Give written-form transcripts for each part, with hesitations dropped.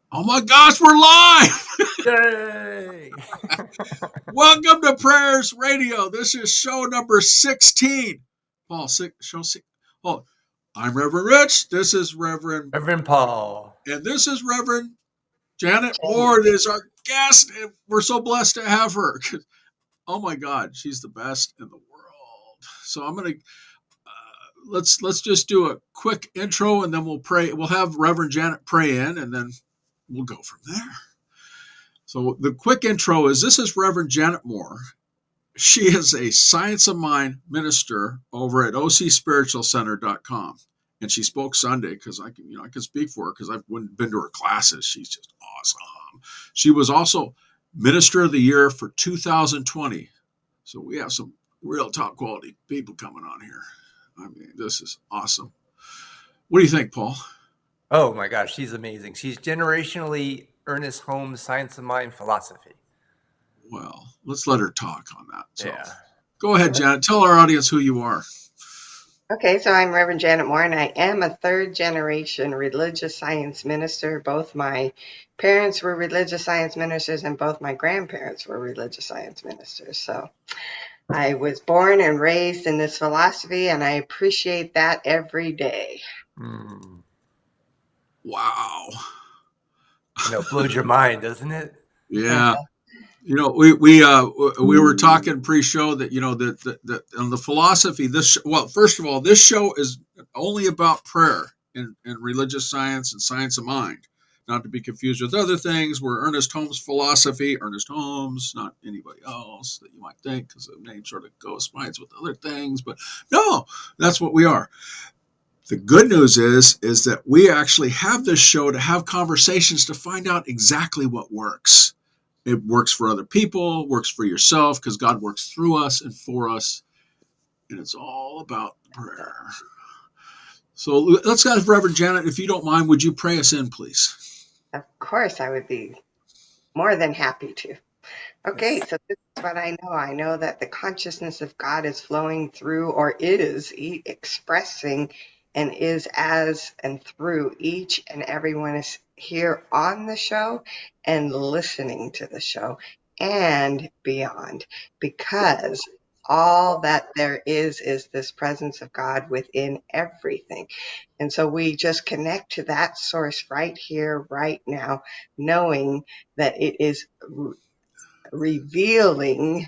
Oh my gosh, we're live! Yay! Welcome to Prayers Radio. This is show number 16. Paul, show 6. Oh, I'm Reverend Rich. This is Reverend, Reverend Paul. and this is Reverend Janet Moore. This is our guest, and we're so blessed to have her. Oh my God, she's the best in the world. So I'm gonna let's just do a quick intro, and then we'll pray. We'll have Reverend Janet pray in, and then we'll go from there. So the quick intro is this is Reverend Janet Moore. She is a Science of Mind minister over at ocspiritualcenter.com. And she spoke Sunday because I can speak for her because I've been to her classes. She's just awesome. She was also Minister of the Year for 2020. So we have some real top quality people coming on here. I mean, this is awesome. What do you think, Paul? Oh my gosh, she's amazing. She's generationally Ernest Holmes Science of Mind philosophy. Well, let's let her talk on that. So Yeah. go ahead, Janet. Tell our audience who you are. Okay, so I'm Reverend Janet Moore, and I am a third-generation religious science minister. Both my parents were religious science ministers, and both my grandparents were religious science ministers. So I was born and raised in this philosophy, and I appreciate that every day. Wow. It blows your mind, doesn't it? Yeah. We were talking pre-show that that on the philosophy first of all, this show is only about prayer and religious science and science of mind, not to be confused with other things. Where Ernest Holmes philosophy, Ernest Holmes, not anybody else that you might think, because the name sort of corresponds with other things. But no, that's what we are. The good news is that we actually have this show to have conversations to find out exactly what works. It works for other people, works for yourself, because God works through us and for us. And it's all about prayer. So let's have Reverend Janet, if you don't mind, would you pray us in, please? Of course, I would be more than happy to. Okay, Yes. so this is what I know. I know that the consciousness of God is flowing through, or is expressing, and is as and through each and everyone is here on the show and listening to the show and beyond, because all that there is this presence of God within everything. And so we just connect to that source right here, right now, knowing that it is revealing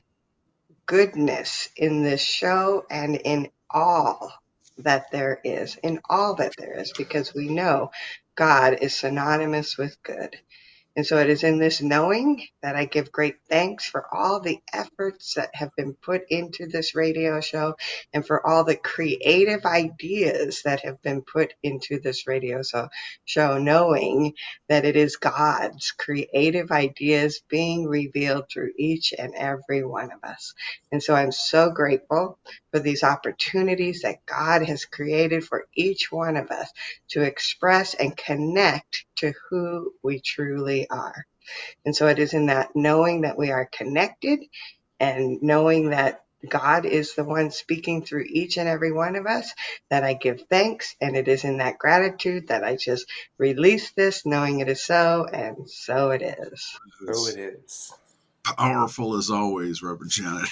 goodness in this show and in all in all that there is, because we know God is synonymous with good. And so it is in this knowing that I give great thanks for all the efforts that have been put into this radio show, and for all the creative ideas that have been put into this show, knowing that it is God's creative ideas being revealed through each and every one of us. And so I'm so grateful for these opportunities that God has created for each one of us to express and connect to who we truly are. And so it is in that knowing that we are connected, and knowing that God is the one speaking through each and every one of us, that I give thanks. And it is in that gratitude that I just release this, knowing it is so, and so it is. So it is. Powerful as always, Reverend Janet.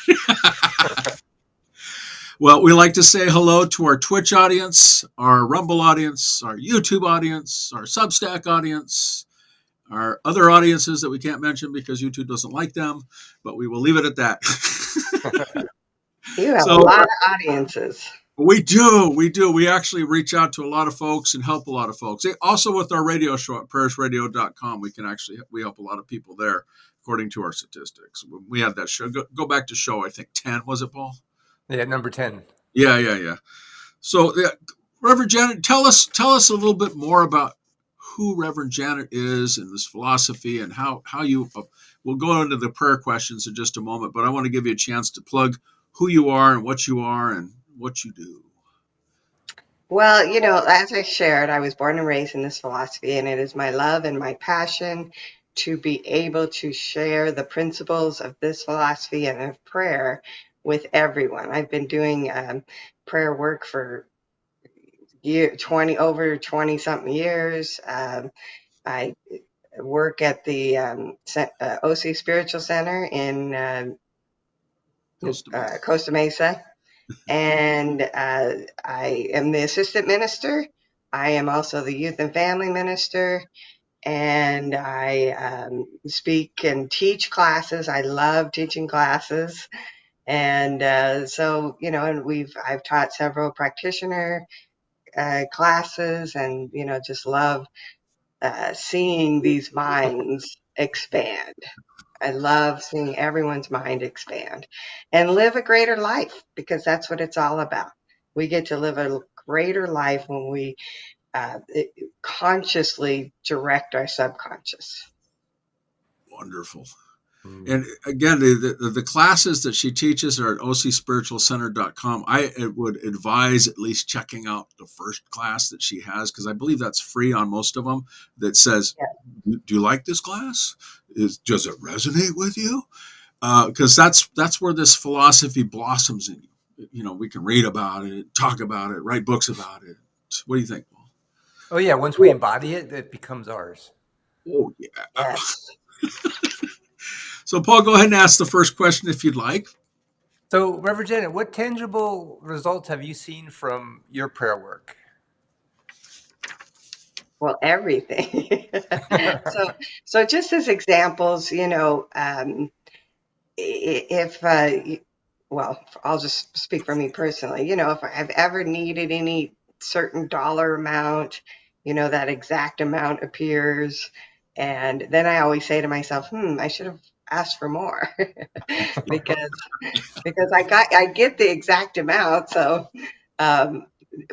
Well, we like to say hello to our Twitch audience, our Rumble audience, our YouTube audience, our Substack audience, our other audiences that we can't mention because YouTube doesn't like them, but we will leave it at that. You have a So lot of audiences. we do. We actually reach out to a lot of folks and help a lot of folks. Also with our radio show at prayersradio.com, we help a lot of people there, according to our statistics. We had that show. Go back to show, I think 10, was it, Paul? Yeah, number 10. Yeah. So, Reverend Janet, tell us a little bit more about who Reverend Janet is and this philosophy, and how you. We'll go into the prayer questions in just a moment, but I want to give you a chance to plug who you are and what you do. Well, as I shared, I was born and raised in this philosophy, and it is my love and my passion to be able to share the principles of this philosophy and of prayer with everyone. I've been doing prayer work for over 20 something years. I work at the OC Spiritual Center in Costa Mesa. Costa Mesa. And I am the assistant minister. I am also the youth and family minister. And I speak and teach classes. I love teaching classes. And so, and I've taught several practitioner classes, and, just love seeing these minds expand. I love seeing everyone's mind expand and live a greater life, because that's what it's all about. We get to live a greater life when we uh, consciously direct our subconscious. Wonderful. Mm. And again, the classes that she teaches are at ocspiritualcenter.com. I would advise at least checking out the first class that she has, because I believe that's free on most of them, that says, do you like this class? Does it resonate with you? Because that's where this philosophy blossoms in you. We can read about it, talk about it, write books about it. What do you think, Paul? Oh yeah, once we embody it, it becomes ours. Oh, yeah. Yes. So, Paul, go ahead and ask the first question if you'd like. So, Reverend Janet, what tangible results have you seen from your prayer work? Well, everything. So just as examples, if well, I'll just speak for me personally. If I've ever needed any certain dollar amount, that exact amount appears, and then I always say to myself, I should have asked for more, because I get the exact amount. So, um,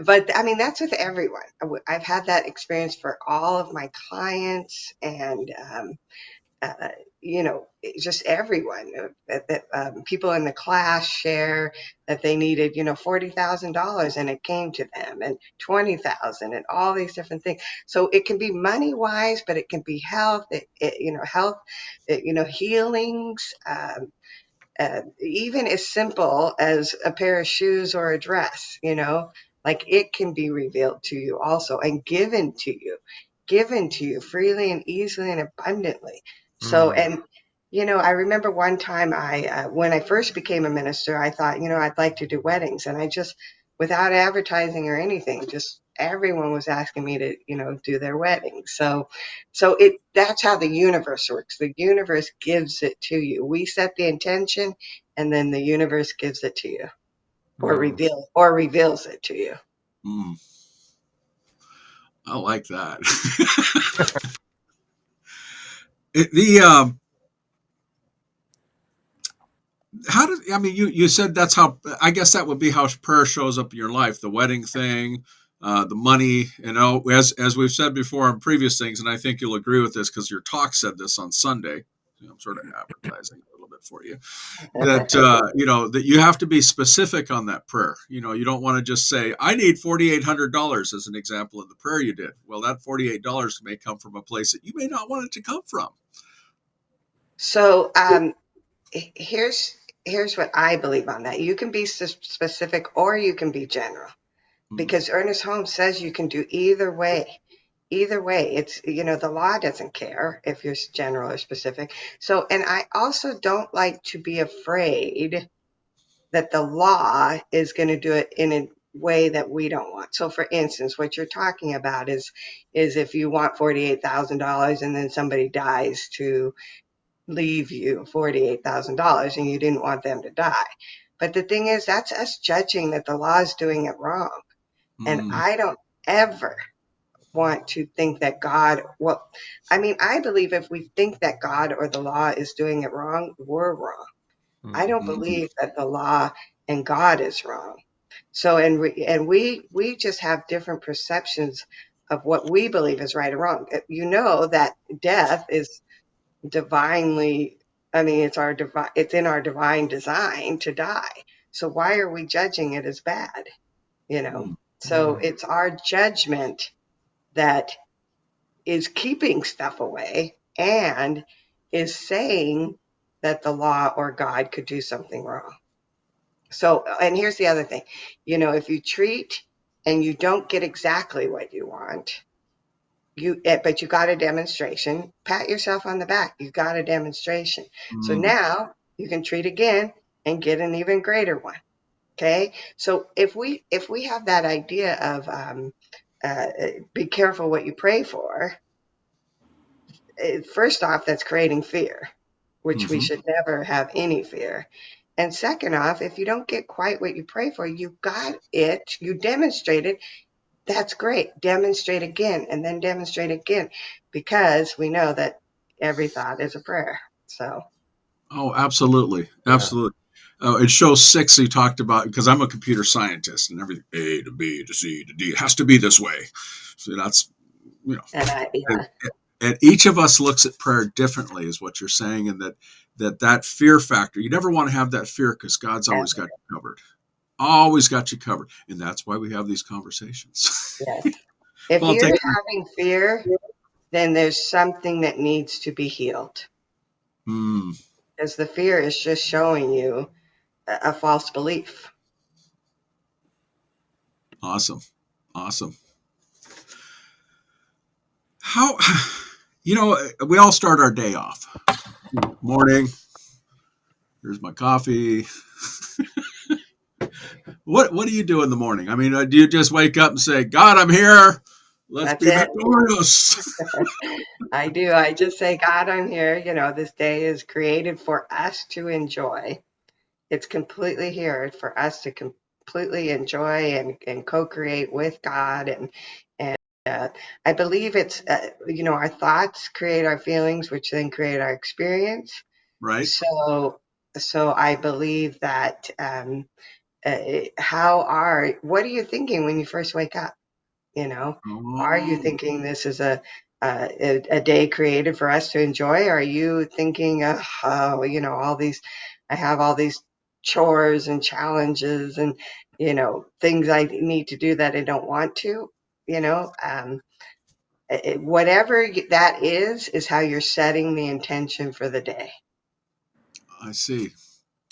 but I mean, that's with everyone. I've had that experience for all of my clients, and uh, just everyone. People in the class share that they needed, $40,000, and it came to them, and 20,000, and all these different things. So it can be money wise, but it can be health. Health. Healings. Even as simple as a pair of shoes or a dress, like it can be revealed to you also, and given to you freely and easily and abundantly. So, Mm. and, I remember one time when I first became a minister, I thought, I'd like to do weddings, and I just, without advertising or anything, just everyone was asking me to, do their weddings. So that's how the universe works. The universe gives it to you. We set the intention, and then the universe gives it to you, or Mm. reveals it to you. Mm, I like that. The how did I mean you said that's how, I guess that would be how prayer shows up in your life, the wedding thing, the money, as we've said before on previous things, and I think you'll agree with this because your talk said this on Sunday. I'm sort of advertising a little bit for you, that that you have to be specific on that prayer. You don't want to just say, I need $4,800 as an example of the prayer you did. Well, that $48 may come from a place that you may not want it to come from. So here's what I believe on that. You can be specific, or you can be general, Mm, because Ernest Holmes says you can do either way. Either way, it's, the law doesn't care if you're general or specific. So, and I also don't like to be afraid that the law is going to do it in a way that we don't want. So, for instance, what you're talking about is if you want $48,000 and then somebody dies to leave you $48,000, and you didn't want them to die. But the thing is, that's us judging that the law is doing it wrong. And mm, I don't ever want to think that I believe if we think that God or the law is doing it wrong, we're wrong. I don't mm, believe that the law and God is wrong. So, and we just have different perceptions of what we believe is right or wrong. That death is divinely, I mean, it's in our divine design to die. So why are we judging it as bad? mm, So it's our judgment that is keeping stuff away and is saying that the law or God could do something wrong. So, and here's the other thing, if you treat and you don't get exactly what you want, but you got a demonstration. Pat yourself on the back. You got a demonstration. So Mm, now you can treat again and get an even greater one. Okay. So if we have that idea of uh, be careful what you pray for, first off, that's creating fear, which we hmm. should never have any fear. And second off, if you don't get quite what you pray for, you got it, you demonstrated. That's great. Demonstrate again and then demonstrate again, because we know that every thought is a prayer. So, Oh, absolutely. Yeah. Absolutely. In show 6, he talked about, because I'm a computer scientist and everything, A to B to C to D, it has to be this way. So that's, you know, and and, yeah, and each of us looks at prayer differently, is what you're saying. And that fear factor, you never want to have that fear, because God's always got you covered. Always got you covered. And that's why we have these conversations. yes. If Paul, you're take. having fear, then there's something that needs to be healed, Mm, because the fear is just showing you a false belief. awesome. Awesome. How, we all start our day off. Morning. Here's my coffee. What do you do in the morning? I mean, do you just wake up and say, God, I'm here. Let's That's be it. victorious. I do. I just say, God, I'm here. This day is created for us to enjoy. It's completely here for us to completely enjoy and co-create with God. And I believe it's, our thoughts create our feelings, which then create our experience. Right? So I believe that, what are you thinking when you first wake up? You know, are you Oh, thinking this is a day created for us to enjoy? Are you thinking, all these, I have all these chores and challenges and, things I need to do that I don't want to, you know? Whatever that is how you're setting the intention for the day. I see.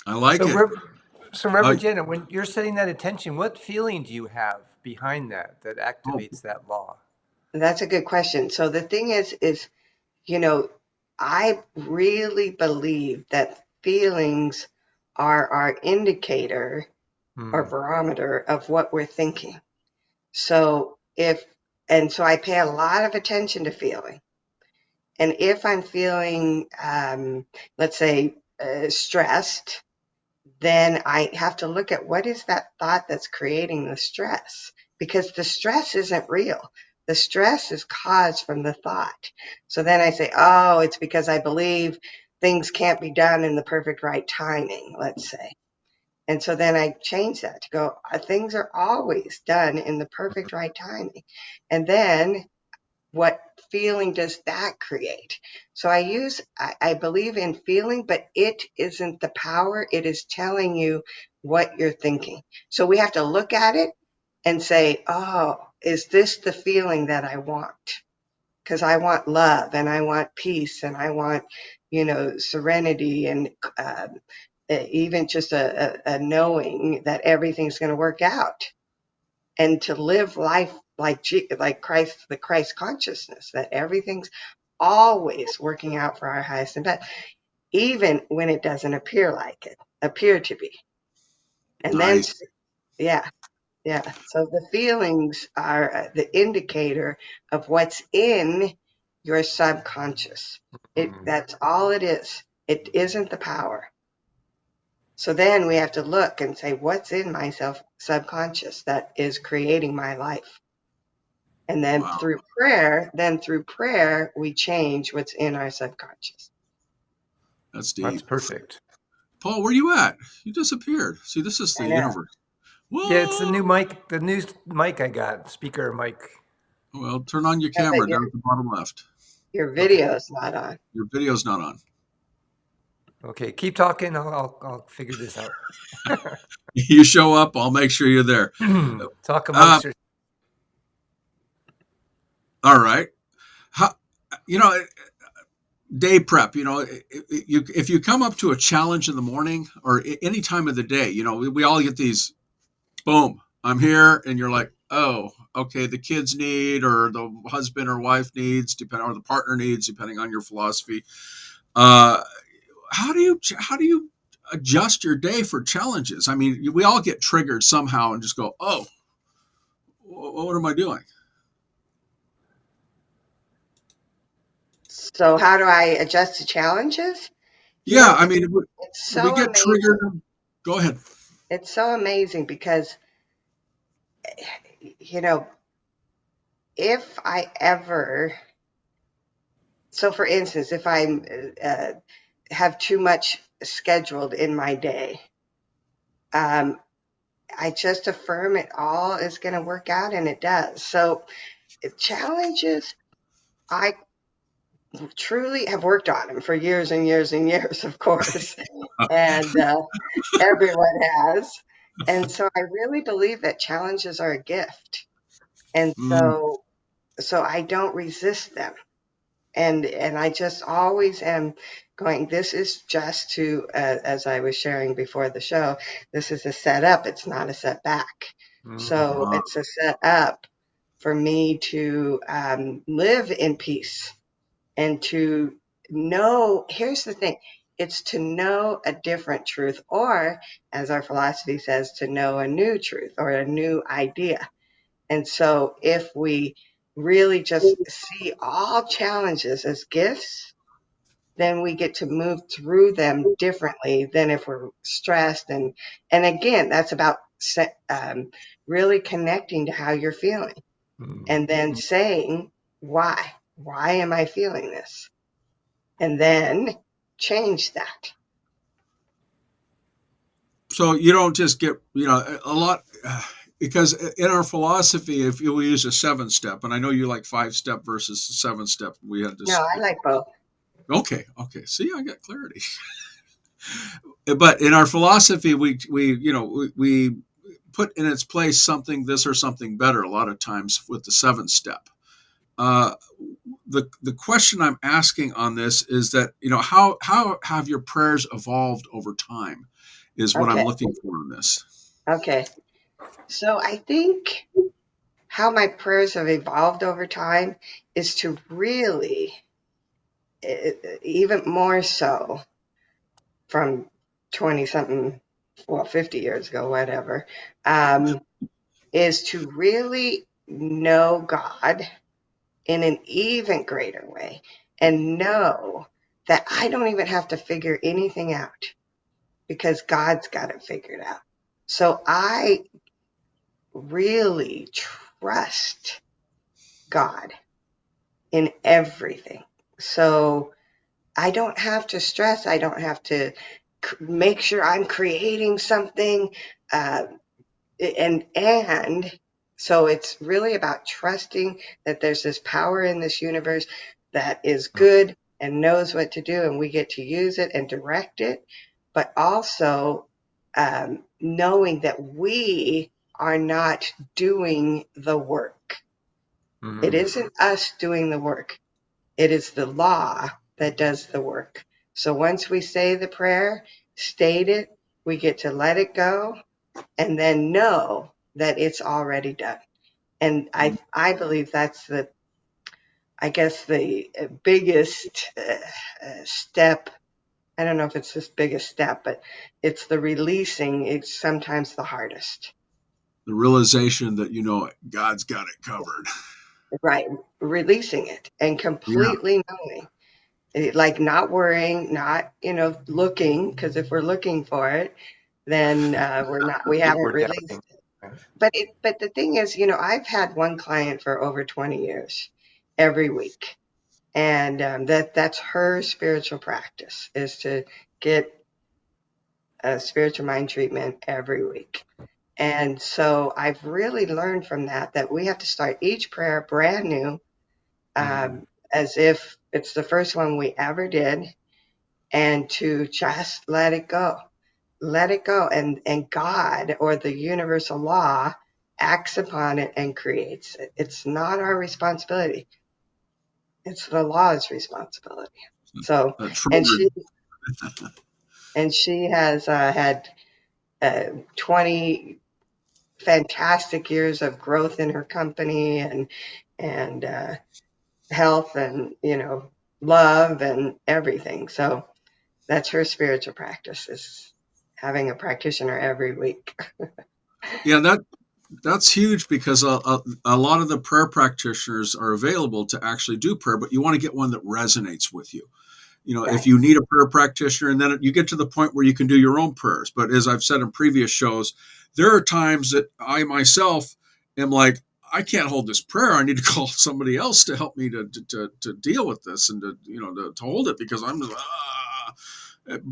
I like So, it. so Uh, Reverend Janet, when you're setting that attention, what feeling do you have behind that oh, activates that law? That's a good question. So the thing is, you know, I really believe that feelings are our indicator or Hmm. barometer of what we're thinking. So so I pay a lot of attention to feeling. And if I'm feeling, let's say, stressed, then I have to look at what is that thought that's creating the stress, because the stress isn't real. The stress is caused from the thought. So then I say, oh, it's because I believe things can't be done in the perfect right timing, let's say. And so then I change that to go, things are always done in the perfect right timing. And then what feeling does that create? So I believe in feeling, but it isn't the power. It is telling you what you're thinking. So we have to look at it and say, oh, is this the feeling that I want? Because I want love and I want peace and I want, serenity and even just a knowing that everything's going to work out, and to live life like Christ, the Christ consciousness, that everything's always working out for our highest and best, even when it doesn't appear to be. And then, nice. yeah, yeah. So the feelings are the indicator of what's in your subconscious. Hmm. That's all it is. It isn't the power. So then we have to look and say, what's in my subconscious that is creating my life? And Wow. through prayer, we change what's in our subconscious. That's That's deep. perfect. Paul, where you at? You disappeared. See, this is the I know. universe. Yeah, it's the Whoa. new mic, the new mic I got, speaker mic. Well, turn on your Yeah, but camera down at the bottom left. your Okay. video's not on. Your video's not on. Okay. Keep talking. I'll figure this out. You show up, I'll make sure you're there. Talk Uh, amongst your. all right. How, you know, day prep, if you come up to a challenge in the morning or any time of the day, we all get these, boom, I'm here. And you're like, oh, okay, the kids need, or the husband or wife needs, depending, or the partner needs, depending on your philosophy. Uh, how do you adjust your day for challenges? I mean, we all get triggered somehow and just go, oh, what am I doing? So how do I adjust to challenges? You Yeah, know, I mean, it's we so get amazing. triggered. Go ahead. It's so amazing because, you know, if I ever, so for instance, if I uh, have too much scheduled in my day, um, I just affirm it all is going to work out, and it does. So challenges, I truly have worked on them for years and years and years, of course, and everyone has. And so I really believe that challenges are a gift. And Mm, so I don't resist them. And I just always am going, this is just to, as I was sharing before the show, this is a setup, it's not a setback. So Mhm. uh, it's a setup for me to live in peace and to know. Here's the thing, it's to know a different truth, or as our philosophy says, to know a new truth or a new idea. And so if we really just see all challenges as gifts, then we get to move through them differently than if we're stressed. And again, that's about really connecting to how you're feeling, and then saying, why am I feeling this? And then change that. so you don't just get, a lot, because in our philosophy, if you use a 7 step, and I know you like 5 step versus 7 step, we had No, this I before. like both. Okay, okay. See, I got clarity. But in our philosophy, we put in its place something this or something better a lot of times with the 7 step. Uh, the question I'm asking on this is that, how have your prayers evolved over time is what I'm Okay. looking for in this. Okay. So I think how my prayers have evolved over time is to really, even more so from 20 something, well, 50 years ago, whatever, um, is to really know God in an even greater way and know that I don't even have to figure anything out because God's got it figured out. So I really trust God in everything. So I don't have to stress. I don't have to make sure I'm creating something. Uh, and so it's really about trusting that there's this power in this universe that is good and knows what to do, and we get to use it and direct it, but also knowing that we are not doing the work. It Mhm. isn't us doing the work, it is the law that does the work. So once we say the prayer, state it, we get to let it go and then know that it's already done. And I believe that's the, I guess, the biggest step. I don't know if it's this biggest step, but it's the releasing. It's sometimes the hardest. The realization that, God's got it covered. Right. Releasing it and Yeah, completely knowing. Like not worrying, not, looking, because if we're looking for it, then we haven't We're released. doubting. Right? But the thing is, I've had one client for over 20 years, every week, and that's her spiritual practice is to get a spiritual mind treatment every week. And so I've really learned from that we have to start each prayer brand new, Mhm. as if it's the first one we ever did, and to just let it go, and God or the universal law acts upon it and creates it. It's not our responsibility, it's the law's responsibility. So that and she triggered. and she has had 20 fantastic years of growth in her company and health and love and everything. So that's her spiritual practice, is having a practitioner every week. Yeah, that's huge because a lot of the prayer practitioners are available to actually do prayer, but you want to get one that resonates with you. If Right. you need a prayer practitioner, and then you get to the point where you can do your own prayers. But as I've said in previous shows, there are times that I myself am like, I can't hold this prayer. I need to call somebody else to help me to deal with this and to hold it, because I'm just,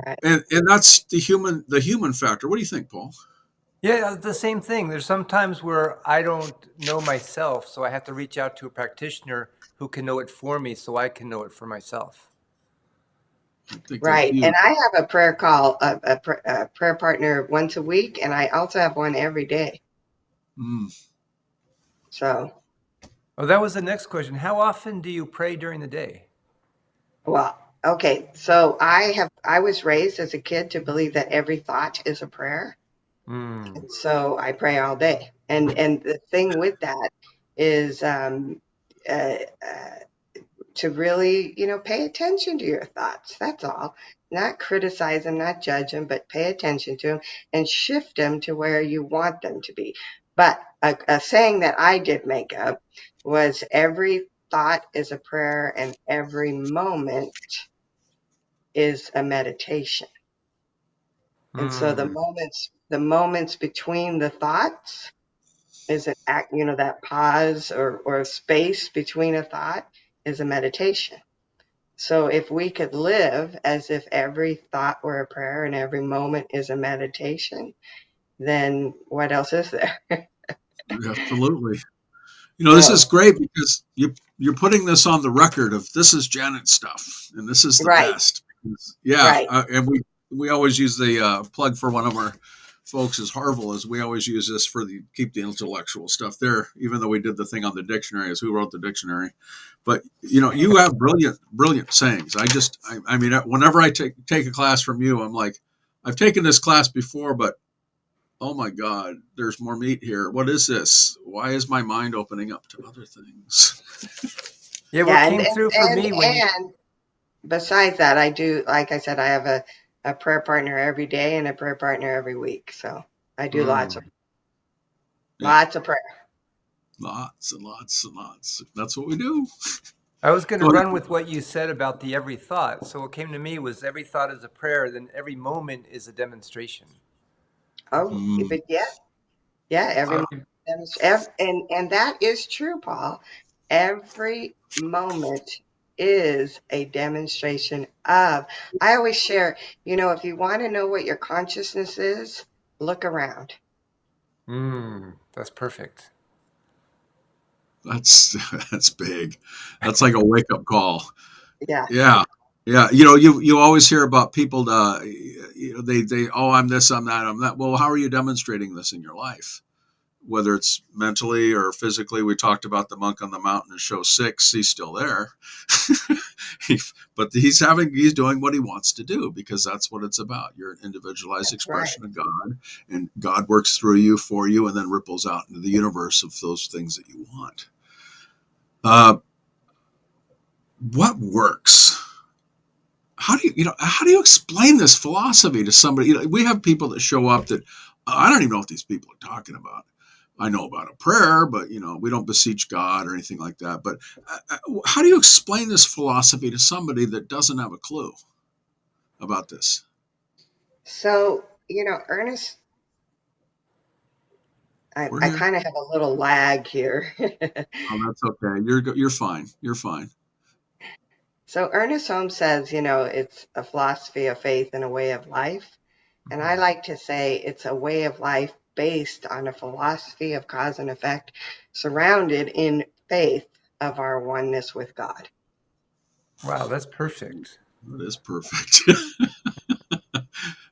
Right. and that's the human factor. What do you think, Paul? Yeah, the same thing. There's some times where I don't know myself, so I have to reach out to a practitioner who can know it for me so I can know it for myself. I think that's Right. And huge. I have a prayer call, a prayer partner once a week, and I also have one every day. Mm. So, Oh, that was the next question. How often do you pray during the day? well, okay. So I was raised as a kid to believe that every thought is a prayer. Mm. And so I pray all day. And the thing with that is uh, uh, to really, pay attention to your thoughts. That's all. Not criticize them, not judge them, but pay attention to them and shift them to where you want them to be. But a saying that I did make up was, every thought is a prayer and every moment is a meditation. And so the Mm. moments between the thoughts is an act, that pause or space between a thought is a meditation. So if we could live as if every thought were a prayer and every moment is a meditation, then what else is there? Absolutely. This is So, great because you're putting this on the record of, this is Janet's stuff and this is the right, best. Yeah, right. and we always use the plug for one of our folks is Harville, is we always use this for the keep the intellectual stuff there, even though we did the thing on the dictionary as who wrote the dictionary. But you have brilliant sayings. I mean, whenever I take a class from you, I'm like, I've taken this class before, but oh my God, there's more meat here. What is this? Why is my mind opening up to other things? Yeah, what Yeah, and came and through for and, me when you and besides that, I do, like I said, I have a prayer partner every day and a prayer partner every week. So I do lots of Mm. Yeah, lots of prayer. lots and lots and lots. That's what we do. I was going to Go ahead. run with what you said about the every thought. So what came to me was every thought is a prayer, then every moment is a demonstration. Oh, Mm, but yeah, yeah, every So moment. And that is true, Paul. Every moment is a demonstration of. I always share, if you want to know what your consciousness is, look around. that's perfect. that's that's big. That's like a wake up call. Yeah, Yeah. Yeah, you always hear about people. They I'm this, I'm that, I'm that. Well, how are you demonstrating this in your life? Whether it's mentally or physically. We talked about the monk on the mountain in show 6. He's still there, but he's doing what he wants to do, because that's what it's about. You're an individualized that's right. expression of God, and God works through you, for you, and then ripples out into the universe of those things that you want. Uh, what works? How do you explain this philosophy to somebody? We have people that show up that I don't even know what these people are talking about. I know about a prayer, but we don't beseech God or anything like that. But how do you explain this philosophy to somebody that doesn't have a clue about this? So, Ernest, I, We're I here. kind of have a little lag here. Oh, that's okay. You're fine. You're fine. So Ernest Holmes says, it's a philosophy of faith and a way of life. And I like to say it's a way of life based on a philosophy of cause and effect, surrounded in faith of our oneness with God. Wow, that's perfect. That is perfect.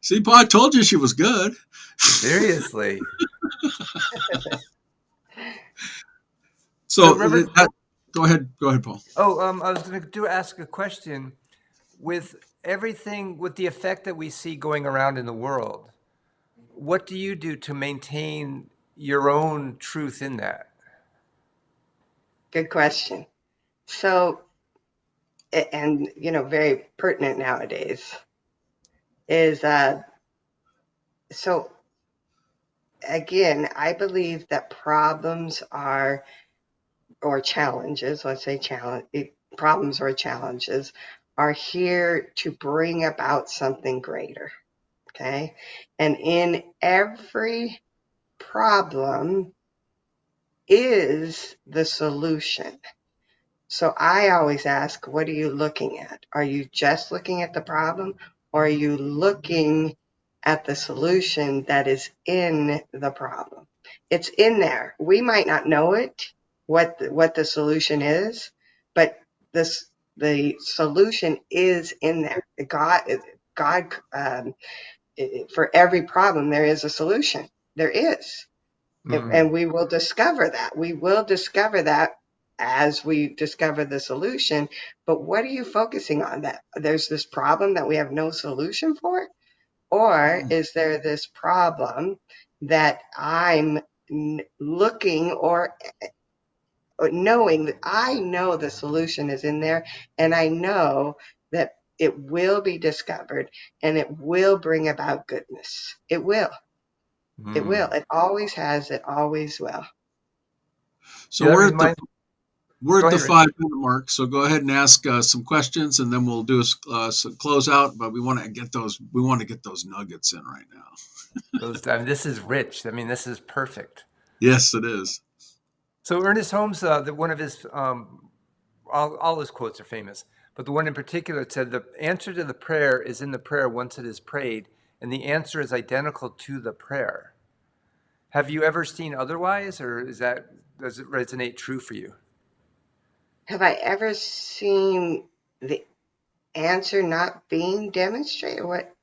See, Paul, I told you she was good. Seriously. So, So Reverend, go ahead, Paul. I was going to ask a question. With everything, with the effect that we see going around in the world, what do you do to maintain your own truth in that? Good question. So, and very pertinent nowadays is so again, I believe that problems are, or challenges, let's say problems or challenges are here to bring about something greater. Okay. And in every problem is the solution. So I always ask, what are you looking at? Are you just looking at the problem, or are you looking at the solution that is in the problem? It's in there. We might not know it, what the solution is, but the solution is in there. God, for every problem, there is a solution. There is. And we will discover that. We will discover that as we discover the solution. But what are you focusing on? That there's this problem that we have no solution for? Or is there this problem that I'm looking or knowing that I know the solution is in there, and I know that it will be discovered and it will bring about goodness. It will. It will. It always has. It always will. So Yeah, that we're at the reminds. we're Go at the ahead, Rich. 5 minute mark. So go ahead and ask some questions, and then we'll do some close out. But we want to get those. We want to get those nuggets in right now. This is rich. I mean, this is perfect. Yes, it is. So Ernest Holmes, one of his, all his quotes are famous, but the one in particular said, "The answer to the prayer is in the prayer once it is prayed, and the answer is identical to the prayer." Have you ever seen otherwise, or does it resonate true for you? Have I ever seen the answer not being demonstrated? What?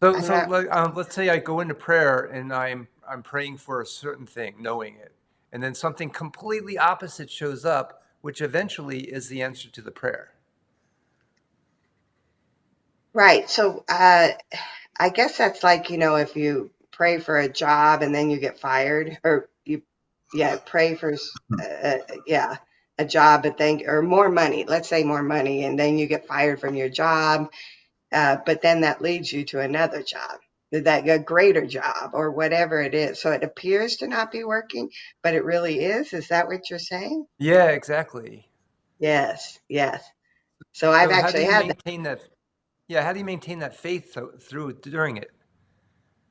So, I'm so not like, let's say I go into prayer and I'm praying for a certain thing, knowing it, and then something completely opposite shows up, which eventually is the answer to the prayer. right. So, I guess that's like, if you pray for a job and then you get fired, or yeah, pray for, yeah, a job, but then, or more money, let's say more money, and then you get fired from your job. But then that leads you to another job, that a greater job or whatever it is. So it appears to not be working, but it really is. Is that what you're saying? Yeah, exactly. Yes, yes. So I've So how do actually you had that. maintain that? Yeah, how do you maintain that faith through during it?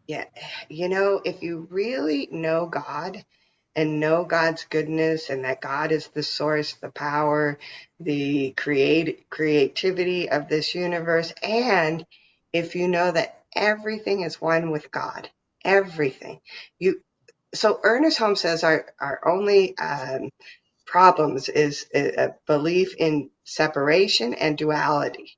Yeah. If you really know God and know God's goodness and that God is the source, the power, the creativity of this universe, and if you know that everything is one with God, everything. You So Ernest Holmes says our only problems is a belief in separation and duality.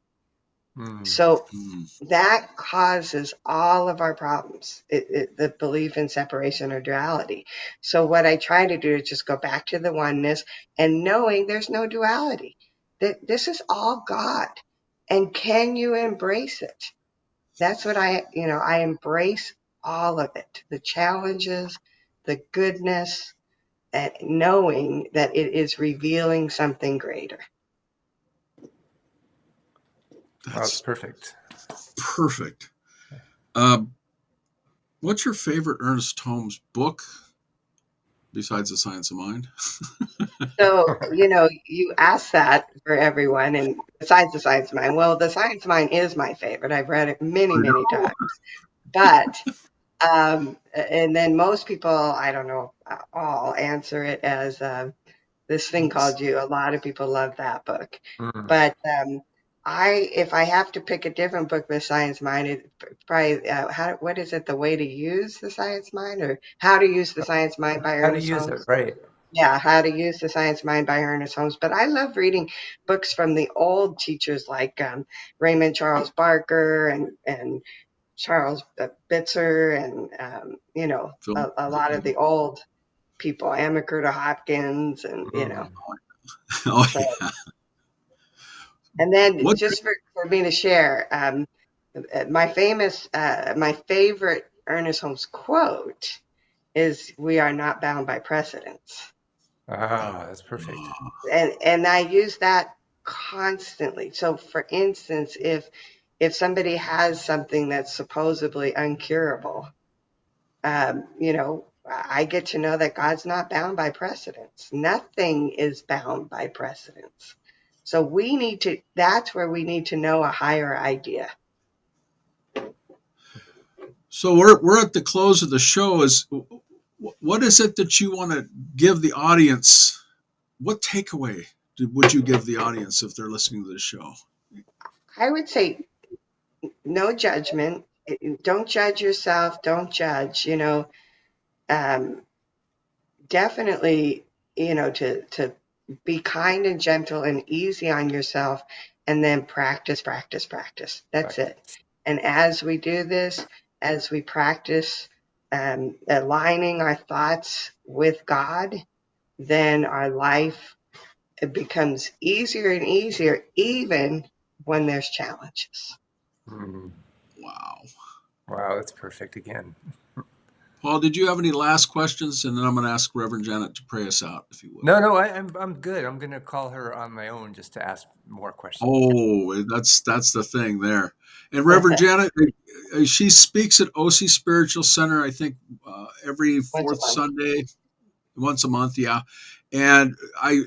Hmm. So Mm. that causes all of our problems, the belief in separation or duality. So what I try to do is just go back to the oneness and knowing there's no duality, that this is all God. And can you embrace it? That's what I embrace all of it, the challenges, the goodness, and knowing that it is revealing something greater. Oh, that's That's perfect. perfect. Um, what's your favorite Ernest Holmes book besides The Science of Mind? So, you ask that for everyone, and besides the Science Mind, well, the Science Mind is my favorite. I've read it many, I many know. times. But, and then most people, I don't know, all answer it as this thing called You. A lot of people love that book. Hmm. But if I have to pick a different book with Science Mind, it probably, what is it, The Way to Use the Science Mind, or How to Use the Science Mind by How to Ernest use it, Holmes? right? Yeah, How to Use the Science Mind by Ernest Holmes. But I love reading books from the old teachers like Raymond Charles Barker and Charles Bitzer and, Phil. a lot of the old people, Amakerta Hopkins, and, Hmm. Oh so, yeah. and then What? just for me to share, my favorite Ernest Holmes quote is we are not bound by precedents. Ah, that's perfect. And I use that constantly. So for instance, if somebody has something that's supposedly uncurable, I get to know that God's not bound by precedents. Nothing is bound by precedents. So that's where we need to know a higher idea. So we're at the close of the show. What is it that you want to give the audience? What takeaway would you give the audience if they're listening to the show? I would say no judgment. Don't judge yourself. Don't judge. Um, Definitely, to be kind and gentle and easy on yourself, and then practice, practice, practice. That's it. Practice. And as we do this, as we practice aligning our thoughts with God, then our life, it becomes easier and easier, even when there's challenges. Mm. Wow. Wow, that's perfect again. Paul, did you have any last questions? And then I'm going to ask Reverend Janet to pray us out, if you would. No, I'm good. I'm gonna call her on my own just to ask more questions. Oh, that's the thing there. And Reverend Janet, she speaks at OC Spiritual Center, I think, every Once a fourth month. Sunday, once a month, yeah. And I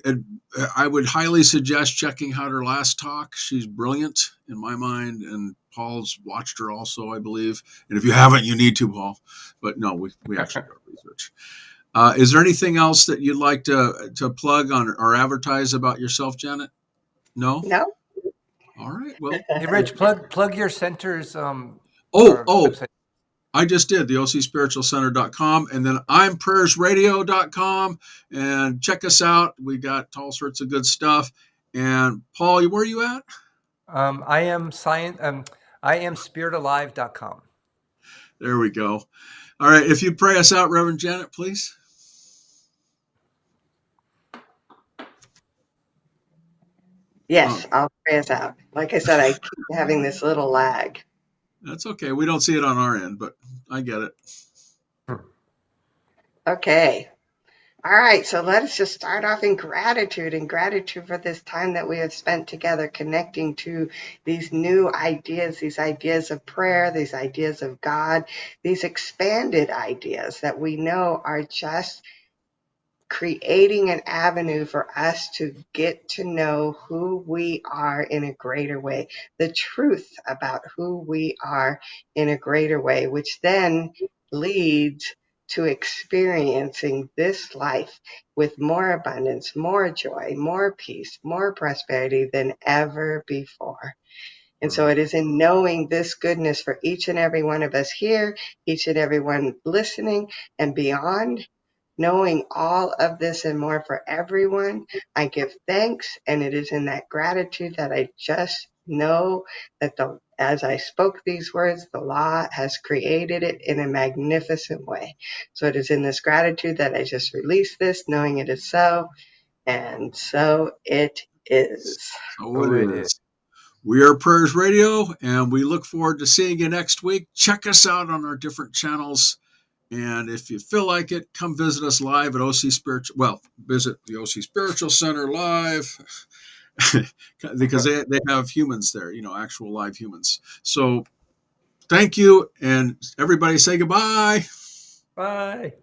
would highly suggest checking out her last talk. She's brilliant in my mind, and Paul's watched her also, I believe. And if you haven't, you need to, Paul. But no, we actually got research. Is there anything else that you'd like to plug on or advertise about yourself, Janet? No. No? All right. Well. Hey, Rich, plug your center's Oh. website. I just did the OCSpiritualCenter.com, and then I'mPrayersRadio.com, and check us out. We got all sorts of good stuff. And Paul, where are you at? I am science. I am spiritalive.com. There we go. All right. If you pray us out, Reverend Janet, please. Yes, I'll pray us out. Like I said, I keep having this little lag. That's okay. We don't see it on our end, but I get it. Okay. All right. So let us just start off in gratitude for this time that we have spent together connecting to these new ideas, these ideas of prayer, these ideas of God, these expanded ideas that we know are just creating an avenue for us to get to know who we are in a greater way, the truth about who we are in a greater way, which then leads to experiencing this life with more abundance, more joy, more peace, more prosperity than ever before. And so it is in knowing this goodness for each and every one of us here, each and every one listening and beyond, knowing all of this and more for everyone, I give thanks. And it is in that gratitude that I just know that as I spoke these words, the law has created it in a magnificent way. So it is in this gratitude that I just release this, knowing it is so. And so it is. So it is. We are Prayers Radio, and we look forward to seeing you next week. Check us out on our different channels. And if you feel like it, come visit us live at OC Spiritual. Well, visit the OC Spiritual Center live because they have humans there, actual live humans. So thank you. And everybody say goodbye. Bye.